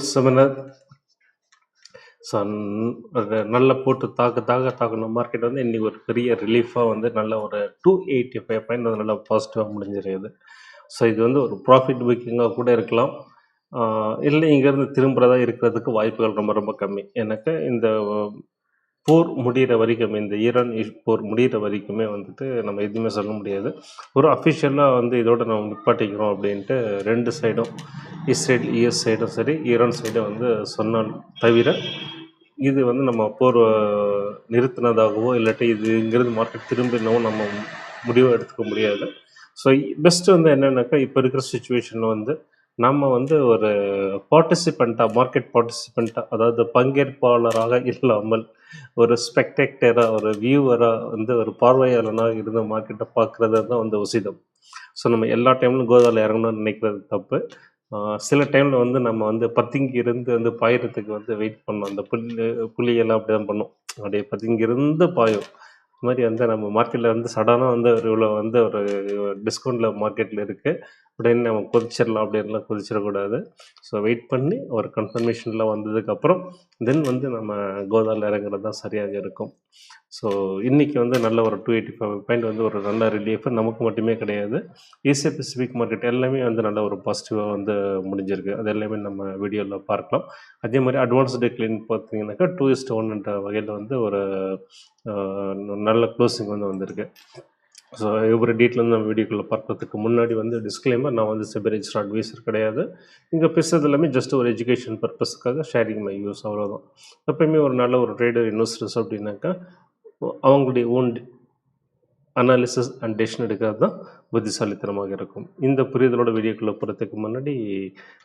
Seminar ஒரு நல்ல போட்டு தாக்கணும் மார்க்கெட் வந்து இன்றைக்கி ஒரு பெரிய ரிலீஃபாக வந்து நல்ல ஒரு 285 வந்து நல்லா பாசிட்டிவாக முடிஞ்சிருக்குது. ஸோ இது வந்து ஒரு ப்ராஃபிட் புக்கிங்காக கூட இருக்கலாம். இல்லை இங்கேருந்து திரும்புகிறதா இருக்கிறதுக்கு வாய்ப்புகள் ரொம்ப ரொம்ப கம்மி. எனக்கு இந்த போர் முடிகிற வரைக்கும், இந்த ஈரான் போர் முடிகிற வரைக்குமே வந்துட்டு நம்ம எதுவுமே சொல்ல முடியாது. ஒரு அஃபிஷியலாக வந்து இதோட நம்ம நிப்பாட்டிக்கிறோம் அப்படின்ட்டு 2 சைடும் இஸ்ரேல் யுஎஸ் சைடும் சரி, ஈரான் சைடும் வந்து சொன்னால் தவிர இது வந்து நம்ம போர் நிறுத்தினதாகவோ இல்லாட்டி இது இங்கிருந்து மார்க்கெட் திரும்பினவும் நம்ம முடிவு எடுத்துக்க முடியாது. ஸோ பெஸ்ட்டு வந்து என்னென்னாக்கா இப்போ இருக்கிற சுச்சுவேஷனில் வந்து நம்ம வந்து ஒரு மார்க்கெட் பார்ட்டிசிபெண்ட்டாக, அதாவது பங்கேற்பாளராக இல்லாமல் ஒரு ஸ்பெக்டேட்டராக, ஒரு வியூவராக வந்து ஒரு பார்வையாளனாக இருந்த மார்க்கெட்டை பார்க்குறது தான் வந்து உசிதம். ஸோ நம்ம எல்லா டைம்லும் கோதாவில் இறங்கணும்னு நினைக்கிறது தப்பு. சில டைமில் வந்து நம்ம வந்து பதுங்கி இருந்து வந்து பாயறதுக்கு வந்து வெயிட் பண்ணோம். அந்த புள்ளியெல்லாம் அப்படி தான் பண்ணும். அப்படியே பதுங்கி இருந்து பாயும். இது மாதிரி வந்து நம்ம மார்க்கெட்டில் வந்து சடனாக வந்து ஒரு இவ்வளோ வந்து ஒரு டிஸ்கவுண்ட்டில் மார்க்கெட்டில் இருக்குது, உடனே நம்ம கொதிச்சிடலாம் அப்படின்லாம் கொதிச்சிடக்கூடாது. ஸோ வெயிட் பண்ணி ஒரு கன்ஃபர்மேஷனில் வந்ததுக்கப்புறம் தென் வந்து நம்ம கோதாவில் இறங்குறது தான் சரியாக இருக்கும். ஸோ இன்றைக்கி வந்து நல்ல ஒரு 285 பாயிண்ட் வந்து ஒரு நல்ல ரிலீஃப் நமக்கு மட்டுமே கிடையாது, ஏசியா பசிபிக் மார்க்கெட் எல்லாமே வந்து நல்ல ஒரு பாசிட்டிவாக வந்து முடிஞ்சிருக்கு. அது எல்லாமே நம்ம வீடியோவில் பார்க்கலாம். அதே மாதிரி அட்வான்ஸ் டெக்லைன் பார்த்தீங்கன்னாக்கா 2:1 வகையில் வந்து ஒரு நல்ல க்ளோசிங் வந்து வந்திருக்கு. ஸோ ஒவ்வொரு டீட்டெயில் வந்து நம்ம வீடியோக்குள்ளே பார்க்கறதுக்கு முன்னாடி வந்து டிஸ்க்ளைமர், நான் வந்து செபி ரெஜிஸ்டர்ட் அட்வைசர் கிடையாது. இங்கே பேசுகிறது எல்லாமே ஜஸ்ட் ஒரு எஜுகேஷன் பர்பஸ்க்காக ஷேரிங் மை யூஸ், அவ்வளோதான். எப்பயுமே ஒரு நல்ல ஒரு ட்ரேடர் இன்வெஸ்டர்ஸ் அப்படின்னாக்கா அவங்களுடைய ஓன் அனாலிசிஸ் அண்ட் டெசிஷன் எடுக்கிறது தான் புத்திசாலித்தனமாக இருக்கும். இந்த புரிதலோட வீடியோக்குள்ளே போகிறதுக்கு முன்னாடி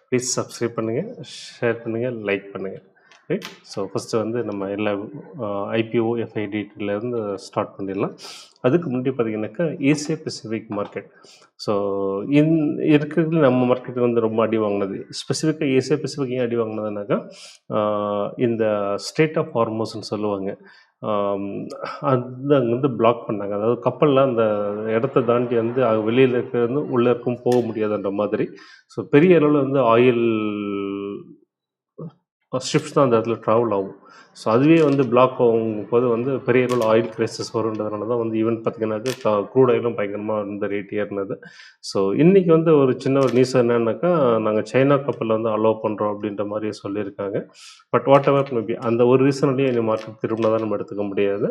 ப்ளீஸ் சப்ஸ்கிரைப் பண்ணுங்கள், ஷேர் பண்ணுங்கள், லைக் பண்ணுங்கள். ரைட். ஸோ ஃபஸ்ட்டு வந்து நம்ம எல்லா ஐபிஓ எஃப்ஐடிலேருந்து ஸ்டார்ட் பண்ணிடலாம். அதுக்கு முன்னாடி பார்த்திங்கனாக்கா ஏசியா பசிபிக் மார்க்கெட். ஸோ இருக்கிறது நம்ம மார்க்கெட் வந்து ரொம்ப அடி வாங்கினது. ஸ்பெசிஃபிக்காக ஏசியா பசிபிக் ஏன் அடி வாங்கினதுனாக்கா இந்த ஸ்டேட் ஆஃப் ஹார்மோஸ்ன்னு சொல்லுவாங்க. அது அங்கே வந்து பிளாக் பண்ணாங்க. அதாவது கப்பல்லாம் அந்த இடத்த தாண்டி வந்து வெளியில் இருக்கிறது உள்ளே இருக்கும் போக முடியாதுன்ற மாதிரி. ஸோ பெரிய அளவில் வந்து ஆயில் ஷிப்ஸ் தான் அந்த இடத்துல ட்ராவல் ஆகும். ஸோ அதுவே வந்து பிளாக் ஆகும்போது வந்து பெரிய அளவில் ஆயில் க்ரைசிஸ் வருன்றதுனால தான் வந்து ஈவன் பார்த்திங்கனாக்கா க்ரூட் ஆயிலும் பயங்கரமாக இருந்த ரேட் ஏறினது. ஸோ இன்றைக்கி வந்து ஒரு சின்ன ஒரு நியூஸ் என்னன்னாக்கா, நாங்கள் சைனா கப்பலில் வந்து அலோவ் பண்ணுறோம் அப்படின்ற மாதிரி சொல்லியிருக்காங்க. பட் வாட் எவர் மேபி, அந்த ஒரு ரீசன்லேயே இந்த மார்க்கெட் திரும்பினதான் நம்ம எடுத்துக்க முடியாது.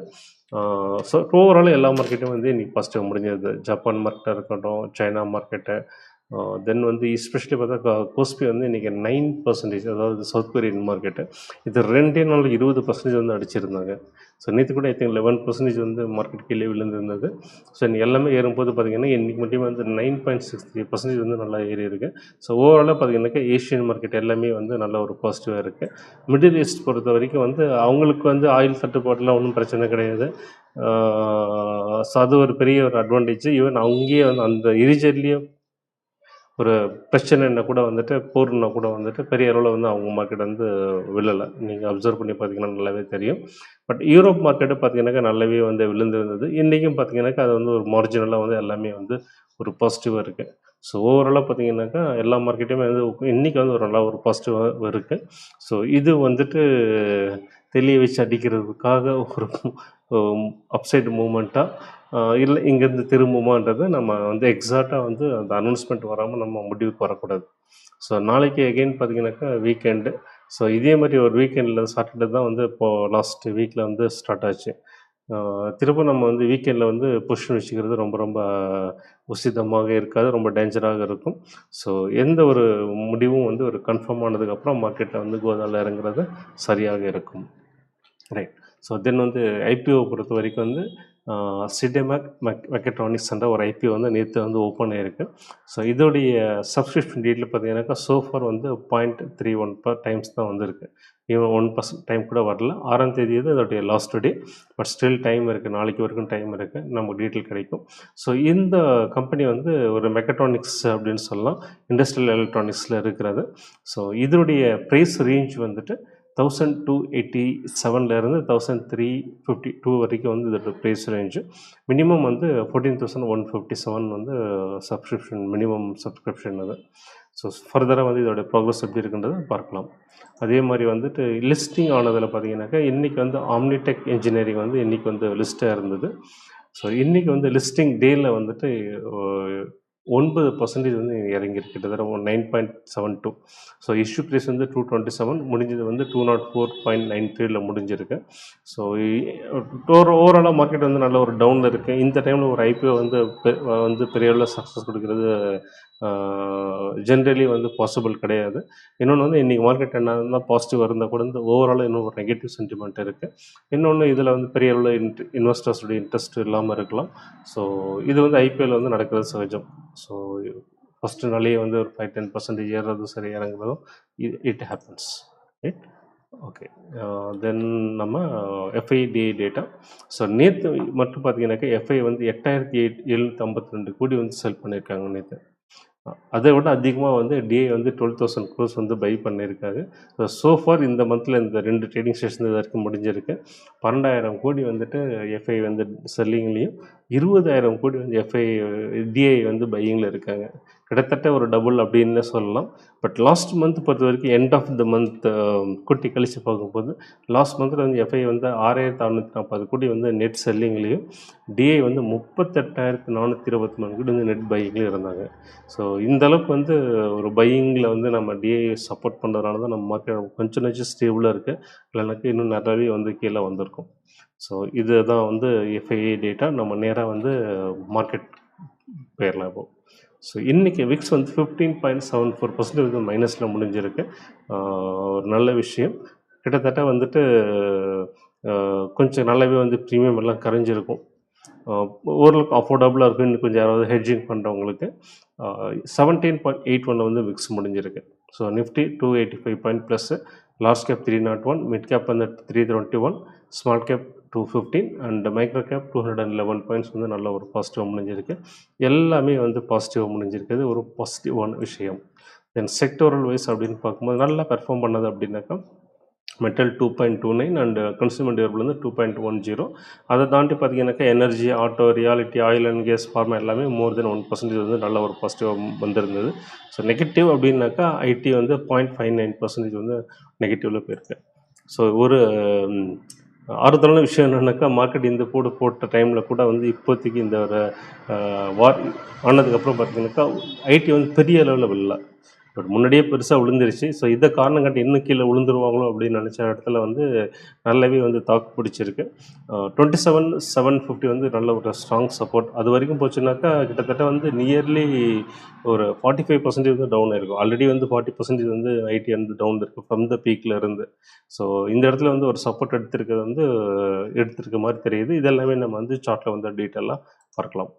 ஸோ ஓவரால் எல்லா மார்க்கெட்டும் வந்து இன்றைக்கி பாசிட்டிவ் முடிஞ்சது. ஜப்பான் மார்க்கெட்டாக இருக்கட்டும், சைனா மார்க்கெட்டு, தென் வந்து எஸ்பெஷலி பார்த்தா கோஸ்பி வந்து இன்றைக்கி 9%, அதாவது சவுத் கொரியன் மார்க்கெட்டு, இது 2 நாள் 20% வந்து அடிச்சிருந்தாங்க. ஸோ நேற்று கூட ஐ திங்க் 11% வந்து மார்க்கெட் கீழே விழுந்திருந்தது. ஸோ எல்லாமே ஏறும்போது பார்த்திங்கன்னா இன்றைக்கி மட்டுமே வந்து 9.63% வந்து நல்லா ஏறி இருக்குது. ஸோ ஓவராலாக பார்த்திங்கனாக்கா ஏஷியன் மார்க்கெட் எல்லாமே வந்து நல்ல ஒரு பாசிட்டிவாக இருக்குது. மிடில் ஈஸ்ட் பொறுத்த வரைக்கும் வந்து அவங்களுக்கு வந்து ஆயில் தட்டுப்பாட்டெலாம் ஒன்றும் பிரச்சனை கிடையாது. ஸோ அது ஒரு பெரிய ஒரு அட்வான்டேஜ். ஈவன் அங்கேயே வந்து அந்த ரீஜன்லேயே ஒரு பிரச்சனைன்னா கூட வந்துட்டு, போர்னா கூட வந்துட்டு பெரிய அளவில் வந்து அவங்க மார்க்கெட் வந்து விழலை. நீங்கள் அப்சர்வ் பண்ணி பார்த்தீங்கன்னா நல்லாவே தெரியும். பட் யூரோப் மார்க்கெட்டு பார்த்தீங்கன்னாக்கா நல்லாவே வந்து விழுந்திருந்தது. இன்றைக்கும் பார்த்தீங்கன்னாக்கா அது வந்து ஒரு மார்ஜினலாக வந்து எல்லாமே வந்து ஒரு பாசிட்டிவாக இருக்குது. ஸோ ஓவராலாக பார்த்தீங்கன்னாக்கா எல்லா மார்க்கெட்டுமே வந்து இன்றைக்கி வந்து ஒரு நல்லா ஒரு பாசிட்டிவாக இருக்குது. ஸோ இது வந்துட்டு தெளிய வச்சு அடிக்கிறதுக்காக ஒரு அப்சைடு மூமெண்ட்டாக இல்லை இங்கேருந்து திரும்புமான்றதை நம்ம வந்து எக்ஸாக்டாக வந்து அந்த அனௌன்ஸ்மெண்ட் வராமல் நம்ம முடிவுக்கு வரக்கூடாது. ஸோ நாளைக்கு எகெயின் பார்த்திங்கனாக்கா வீக்கெண்டு. ஸோ இதே மாதிரி ஒரு வீக்கெண்டில் சாட்டர்டே தான் வந்து இப்போது லாஸ்ட் வீக்கில் வந்து ஸ்டார்ட் ஆச்சு. திரும்ப நம்ம வந்து வீக்கெண்டில் வந்து பொசிஷன் வச்சுக்கிறது ரொம்ப ரொம்ப உசிதமாக இருக்காது, ரொம்ப டேஞ்சராக இருக்கும். ஸோ எந்த ஒரு முடிவும் வந்து ஒரு கன்ஃபார்ம் ஆனதுக்கப்புறம் மார்க்கெட்டில் வந்து கோதாவில் இறங்குறது சரியாக இருக்கும். ரைட். ஸோ தென் வந்து ஐபிஓ பொறுத்த வரைக்கும் வந்து சிடெமேக் மெக்கட்ரானிக்ஸ் என்ற ஒரு ஐபிஓ வந்து நேற்று வந்து ஓப்பன் ஆகிருக்கு. ஸோ இதோடைய சப்ஸ்கிரிப்ஷன் டேட்டில் பார்த்தீங்கன்னாக்கா சோஃபார் வந்து 0.31 டைம்ஸ் தான் வந்திருக்கு. ஈவன் 1% டைம் கூட வரல. 6ஆம் தேதி வந்து இதோடைய last day. But still time இருக்குது, நாளைக்கு வரைக்கும் டைம் இருக்குது, நமக்கு டீட்டெயில் கிடைக்கும். ஸோ இந்த கம்பெனி வந்து ஒரு மெக்கட்ரானிக்ஸ் அப்படின்னு சொல்லலாம், இண்டஸ்ட்ரியல் எலக்ட்ரானிக்ஸில் இருக்கிறது. ஸோ இதனுடைய ப்ரைஸ் ரேஞ்ச் வந்துட்டு 1287லேருந்து 1352 வரைக்கும் வந்து இதோட ப்ரைஸ் ரேஞ்சு. மினிமம் வந்து 14,157 வந்து சப்ஸ்கிரிப்ஷன், மினிமம் சப்ஸ்கிரிப்ஷன் அது. ஸோ ஃபர்தராக வந்து இதோடைய ப்ராக்ரஸ் எப்படி இருக்குன்றதை பார்க்கலாம். அதே மாதிரி வந்துட்டு லிஸ்டிங் ஆனதில் பார்த்தீங்கன்னாக்கா இன்றைக்கி வந்து ஆம்னிடெக் இன்ஜினியரிங் வந்து இன்றைக்கி வந்து லிஸ்ட்டாக இருந்தது. ஸோ இன்றைக்கி வந்து லிஸ்டிங் டேயில் வந்துட்டு 9% வந்து இறங்கியிருக்கு, கிட்டத்தட்ட 9.72. ஸோ இஷ்யூ ப்ரைஸ் வந்து 227, முடிஞ்சது வந்து 204.93 முடிஞ்சிருக்கு. ஸோ ஓவராலாக மார்க்கெட் வந்து நல்ல ஒரு டவுனில் இருக்குது. இந்த டைமில் ஒரு ஐபிஓ வந்து பெரிய அளவில் சக்ஸஸ் கொடுக்குறது ஜென்ரலி வந்து பாசிபிள் கிடையாது. இன்னொன்று வந்து இன்றைக்கி மார்க்கெட் என்ன பாசிட்டிவ் இருந்தால் கூட இந்த ஓவராலாக இன்னும் ஒரு நெகட்டிவ் சென்டிமெண்ட் இருக்குது. இன்னொன்று இதில் வந்து பெரிய அளவில் இன்வெஸ்டர்ஸுடைய இன்ட்ரெஸ்ட் இல்லாமல் இருக்கலாம். ஸோ இது வந்து ஐபிஎல் வந்து நடக்கிறது சகஜம். ஸோ ஃபஸ்ட்டு நாளே வந்து ஒரு 5-10% ஏறுறதும் சரி இறங்குறதும் இட் ஹேப்பன்ஸ், ரைட்? ஓகே. தென் நம்ம எஃப்ஐடிஐ டேட்டா. ஸோ நேற்று மட்டும் பார்த்தீங்கன்னாக்கா எஃப்ஐ வந்து 8,752 கோடி வந்து செல் பண்ணியிருக்காங்க நேற்று. அதை விட அதிகமாக வந்து டிஏ வந்து 12,000 crores வந்து பை பண்ணியிருக்காரு. ஸோஃபார் இந்த மந்தில் இந்த 2 ட்ரேடிங் செஷன் இது வரைக்கும் முடிஞ்சிருக்கு. 12,000 கோடி வந்துட்டு எஃப்ஐ வந்து செல்லிங்லேயும், 20,000 கோடி வந்து டிஐ வந்து பையிங்கில் இருக்காங்க. கிட்டத்தட்ட ஒரு டபுள் அப்படின்னு சொல்லலாம். பட் லாஸ்ட் மந்த் பொறுத்த வரைக்கும் எண்ட் ஆஃப் த மந்த் குட்டி கழித்து பார்க்கும்போது லாஸ்ட் மந்தில் வந்து எஃப்ஐ வந்து 6,640 கோடி வந்து நெட் செல்லிங்லேயும், டிஐ வந்து 38,423 கோடி வந்து நெட் பையிங்லேயும் இருந்தாங்க. ஸோ இந்த அளவுக்கு வந்து ஒரு பையிங்கில் வந்து நம்ம டிஐ சப்போர்ட் பண்ணுறதுனால தான் நம்ம மார்க்கெட் கொஞ்சம் நெஞ்சம் ஸ்டேபிளாக இருக்குது. இல்லைனாக்கா இன்னும் நிறையவே வந்து கீழே வந்திருக்கும். ஸோ இதுதான் வந்து எஃப்ஐஏ டேட்டா. நம்ம நேராக வந்து மார்க்கெட் போயிடலாம் இப்போ. ஸோ இன்றைக்கி விக்ஸ் வந்து 15.74% வந்து மைனஸில் முடிஞ்சிருக்கு. ஒரு நல்ல விஷயம். கிட்டத்தட்ட வந்துட்டு கொஞ்சம் நல்லாவே வந்து ப்ரீமியம் எல்லாம் கரைஞ்சிருக்கும். ஓரளவுக்கு அஃபோர்டபுளாக இருக்கும். இன்னும் கொஞ்சம் யாராவது ஹெட்ஜிங் பண்ணுறவங்களுக்கு 17.81 வந்து விக்ஸ் முடிஞ்சிருக்கு. So Nifty 285 point plus, large cap 301, mid cap வந்து 321, small cap 215 and micro gap 211 points வந்து நல்ல ஒரு பாசிட்டிவாக முடிஞ்சிருக்கு. எல்லாமே வந்து பாசிட்டிவாக முடிஞ்சிருக்குது, ஒரு பாசிட்டிவான விஷயம். தென் செக்டோரல் வைஸ் அப்படின்னு பார்க்கும்போது நல்லா பெர்ஃபார்ம் பண்ணது அப்படின்னாக்கா மெட்டல் 2.29 அண்ட் கன்சூமர் டியூரபிள் வந்து 2.10. அதை தாண்டி பார்த்தீங்கன்னாக்கா energy, auto, realty, oil and gas, pharma எல்லாமே மோர் தென் 1% வந்து நல்ல ஒரு பாசிட்டிவாக வந்திருந்தது. ஸோ நெகட்டிவ் அப்படின்னாக்கா ஐடி வந்து 0.59% வந்து நெகட்டிவில் போயிருக்கு. ஸோ ஒரு ஆறுதலான விஷயம் என்னென்னாக்கா மார்க்கெட் இந்த போட்ட டைமில் கூட வந்து இப்போதைக்கு இந்த ஒரு வார் ஆனதுக்கப்புறம் பார்த்தீங்கன்னாக்கா ஐடி வந்து பெரிய அளவில் விழல. பட் முன்னாடியே பெருசாக விழுந்துருச்சு. ஸோ இதை காரணம் காட்டி இன்னும் கீழே விழுந்துருவாங்களோ அப்படின்னு நினச்ச இடத்துல வந்து நல்லாவே வந்து தாக்கு பிடிச்சிருக்கு. 27,750 வந்து நல்ல ஒரு ஸ்ட்ராங் சப்போர்ட். அது வரைக்கும் போச்சுன்னாக்கா கிட்டத்தட்ட வந்து நியர்லி ஒரு 45% வந்து டவுன் ஆயிருக்கும். ஆல்ரெடி வந்து 40% வந்து ஐடி வந்து டவுன் இருக்குது ஃப்ரம் த பீக்கில் இருந்து. ஸோ இந்த இடத்துல வந்து ஒரு சப்போர்ட் எடுத்திருக்க மாதிரி தெரியுது. இதெல்லாமே நம்ம வந்து சார்ட்டில் வந்து டீட்டெயிலாக பார்க்கலாம்.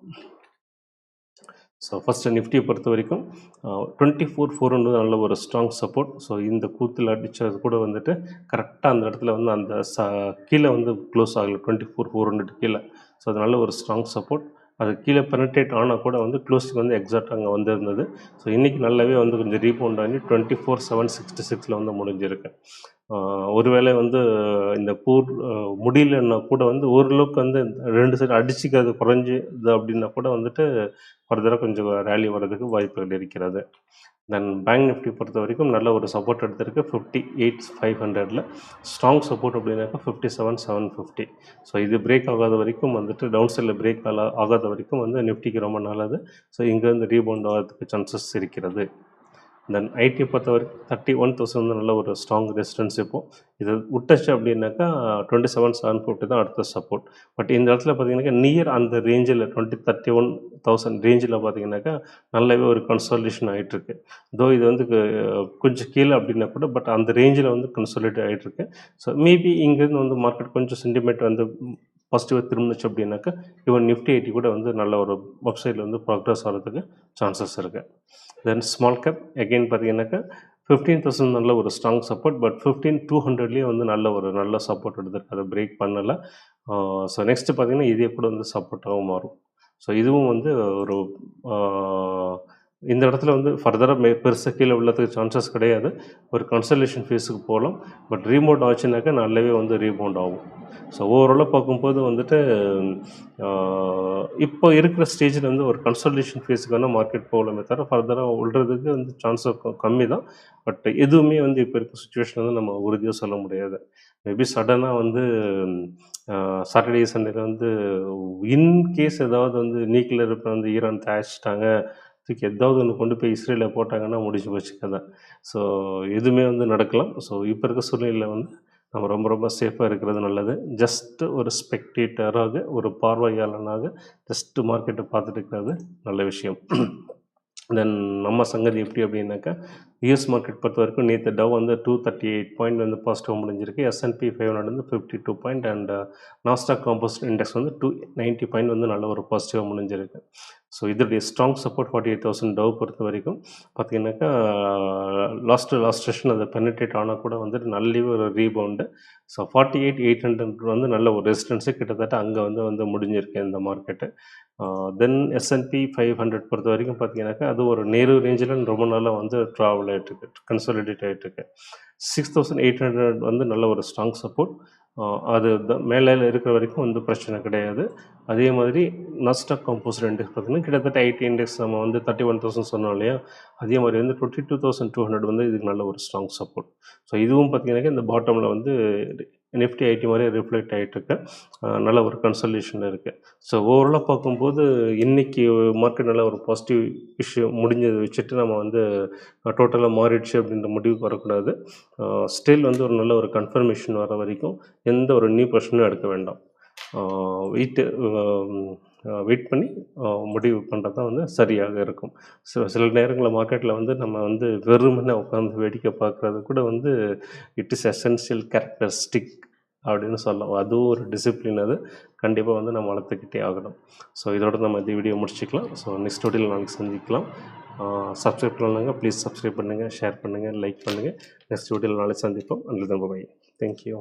ஸோ ஃபஸ்ட்டு நிஃப்டியை பொறுத்த வரைக்கும் 24,400 நல்ல ஒரு ஸ்ட்ராங் சப்போர்ட். ஸோ இந்த கூத்தில் அடித்தது கூட வந்துட்டு கரெக்டாக அந்த இடத்துல வந்து அந்த கீழே வந்து க்ளோஸ் ஆகலை, 24,400 கீழே. ஸோ அது நல்ல ஒரு ஸ்ட்ராங் சப்போர்ட். அது கீழே பெனட்ரேட் ஆனால் கூட வந்து க்ளோஸிங் வந்து எக்ஸாக்டாக அங்கே வந்திருந்தது. ஸோ இன்றைக்கி நல்லாவே வந்து கொஞ்சம் ரீபவுண்ட் ஆகி 24,766 வந்து முடிஞ்சிருக்கு. ஒருவேளை வந்து இந்த முடியலன்னா கூட வந்து ஓரளவுக்கு வந்து 2 சைடு அடிச்சுக்கிறது குறைஞ்சிது அப்படின்னா கூட வந்துட்டு ஃபர்தராக கொஞ்சம் ரேலி வர்றதுக்கு வாய்ப்புகள் இருக்கிறது. தென் பேங்க் நிஃப்டி பொறுத்த வரைக்கும் நல்ல ஒரு சப்போர்ட் எடுத்திருக்கு 58,500. ஸ்ட்ராங் சப்போர்ட் அப்படின்னாக்கா 57,750. ஸோ இது பிரேக் ஆகாத வரைக்கும் வந்துட்டு டவுன் சைடில் பிரேக் ஆகாத வரைக்கும் வந்து நிஃப்டிக்கு ரொம்ப நல்லது. ஸோ இங்கேருந்து ரீபவுண்ட் ஆகிறதுக்கு சான்சஸ் இருக்கிறது. தென் ஐடி பொறுத்த வரைக்கும் 31,000 வந்து நல்ல ஒரு ஸ்ட்ராங் ரெசிஸ்டன்ஸ். இப்போது இது விட்டுச்சு அப்படின்னாக்கா 27,750 தான் அடுத்த சப்போர்ட். பட் இந்த இடத்துல பார்த்தீங்கன்னாக்கா நியர் அந்த ரேஞ்சில் 31,000 ரேஞ்சில் பார்த்தீங்கன்னாக்கா நல்லாவே ஒரு கன்சாலிடேஷன் ஆகிட்டுருக்கு. இது வந்து கொஞ்சம் கீழே அப்படின்னா கூட பட் அந்த ரேஞ்சில் வந்து கன்சாலிடேட் ஆகிட்டுருக்கு. ஸோ மேபி இங்கேருந்து வந்து மார்க்கெட் கொஞ்சம் சென்டிமெண்ட் வந்து பாசிட்டிவாக திரும்பிச்சு அப்படின்னாக்கா ஈவன் நிஃப்டி ஐடி கூட வந்து நல்ல ஒரு வெப்சைட்டில் வந்து ப்ராக்ரஸ் ஆகிறதுக்கு சான்சஸ் இருக்குது. தென் ஸ்மால் கேப் அகெயின் பார்த்தீங்கன்னாக்கா 15,000 நல்ல ஒரு ஸ்ட்ராங் சப்போர்ட். பட் 15,200 வந்து நல்ல சப்போர்ட் எடுத்திருக்கு, அதை பிரேக் பண்ணலை. ஸோ நெக்ஸ்ட்டு பார்த்தீங்கன்னா இதே கூட வந்து சப்போர்ட்டாகவும் மாறும். ஸோ இதுவும் வந்து ஒரு இந்த இடத்துல வந்து ஃபர்தராக பெருசாக கீழே விழறதுக்கு சான்சஸ் கிடையாது. ஒரு கன்சல்டேஷன் ஃபேஸுக்கு போகலாம். பட் ரீபவுண்ட் ஆச்சுனாக்கா நல்லாவே வந்து ரீபவுண்ட் ஆகும். ஸோ ஓவராலாக பார்க்கும்போது வந்துட்டு இப்போ இருக்கிற ஸ்டேஜில் வந்து ஒரு கன்சல்டேஷன் ஃபேஸுக்கான மார்க்கெட் போகலாமே தவிர ஃபர்தராக விழுறதுக்கு வந்து சான்சஸ் கம்மி தான். பட் எதுவுமே வந்து இப்போ இருக்க சுச்சுவேஷன் வந்து நம்ம உறுதியாக சொல்ல முடியாது. மேபி சடனாக வந்து சாட்டர்டே சண்டேல வந்து இன்கேஸ் ஏதாவது வந்து நியூக்ளியர் இப்போ வந்து ஈரான் தயாரிச்சிட்டாங்க, தூக்கி ஏதாவது ஒன்று கொண்டு போய் இஸ்ரேலில் போட்டாங்கன்னா முடிஞ்சு போச்சு கதை. ஸோ எதுவுமே வந்து நடக்கலாம். ஸோ இப்போ இருக்க சூழ்நிலையில் வந்து நம்ம ரொம்ப ரொம்ப சேஃபாக இருக்கிறது நல்லது. ஜஸ்ட் ஒரு ஸ்பெக்டேட்டராக, ஒரு பார்வையாளனாக ஜஸ்ட் மார்க்கெட்டை பார்த்துட்டு இருக்கிறது நல்ல விஷயம். தென் நம்ம சங்கதி எப்படி அப்படின்னாக்கா, யூஎஸ் மார்க்கெட் பொறுத்த வரைக்கும் நேற்று டவ் வந்து 238 பாயிண்ட் வந்து பாசிட்டிவாக முடிஞ்சிருக்கு. S&P 500 வந்து 52 point and Nasdaq composite index வந்து 290 பாயிண்ட் வந்து நல்ல ஒரு பாசிட்டிவாக முடிஞ்சிருக்கு. ஸோ இதோடைய ஸ்ட்ராங் சப்போர்ட் 48,000 டவ் பொறுத்த வரைக்கும் பார்த்தீங்கன்னாக்கா, லாஸ்ட் செஷன் அதை பெனிட்ரேட் ஆனால் கூட வந்துட்டு நல்ல ஒரு ரீபவுண்டு. ஸோ 48,800 வந்து நல்ல ஒரு ரெசிஸ்டன்ஸு கிட்டத்தட்ட அங்கே வந்து முடிஞ்சிருக்கு இந்த மார்க்கெட்டு. தென் S&P 500 பொறுத்த வரைக்கும் பார்த்தீங்கன்னாக்கா, அது ஒரு நேரு ரேஞ்சில் ரொம்ப நாளாக வந்து ட்ராவல் ஆகிட்டுருக்கு, கன்சாலிடேட் ஆகிட்டுருக்கு. 6,800 வந்து நல்ல ஒரு ஸ்ட்ராங் சப்போர்ட். அது மேலே இருக்கிற வரைக்கும் வந்து பிரச்சனை கிடையாது. அதே மாதிரி நாஸ்டாக் காம்போசிட் இண்டெக்ஸ் பார்த்தீங்கன்னா, கிட்டத்தட்ட ஐடி இண்டெக்ஸ் நம்ம வந்து 31,000 சொன்னோம் இல்லையா, அதே மாதிரி வந்து 22,200 வந்து இதுக்கு நல்ல ஒரு ஸ்ட்ராங் சப்போர்ட். ஸோ இதுவும் பார்த்தீங்கன்னாக்கா இந்த பாட்டமில் வந்து நிஃப்டி ஐடி மாதிரியே ரிஃப்ளெக்ட் ஆகிட்டுருக்கு. நல்ல ஒரு கன்சல்டேஷன் இருக்குது. ஸோ ஓவராலாக பார்க்கும்போது இன்றைக்கி மார்க்கெட் நல்ல ஒரு பாசிட்டிவ் விஷயம் முடிஞ்சதை வச்சுட்டு நம்ம வந்து டோட்டலாக மாறிடுச்சு அப்படின்ற முடிவுக்கு வரக்கூடாது. ஸ்டில் வந்து ஒரு நல்ல ஒரு கன்ஃபர்மேஷன் வர வரைக்கும் எந்த ஒரு நியூ பொசிஷனும் எடுக்க வேண்டாம். வெயிட் பண்ணி முடிவு பண்ணுறது தான் வந்து சரியாக இருக்கும். சில நேரங்களில் மார்க்கெட்டில் வந்து நம்ம வந்து வெறுமனே உட்காந்து வேடிக்கை பார்க்குறது கூட வந்து இட் இஸ் எசென்ஷியல் கேரக்டரிஸ்டிக் அப்படின்னு சொல்லலாம். அதுவும் ஒரு டிசிப்ளின். அது கண்டிப்பாக வந்து நம்ம வளர்த்துக்கிட்டே ஆகணும். ஸோ இதோட நம்ம இந்த வீடியோ முடிச்சுக்கலாம். ஸோ நெக்ஸ்ட் வீடியோவில் நாளைக்கு சந்திக்கலாம். சப்ஸ்கிரைப் பண்ணாங்க ப்ளீஸ் சப்ஸ்கிரைப் பண்ணுங்கள், ஷேர் பண்ணுங்கள், லைக் பண்ணுங்கள். நெக்ஸ்ட் வீடியோவில் நாளைக்கு சந்திப்போம். And bye. தேங்க்யூ.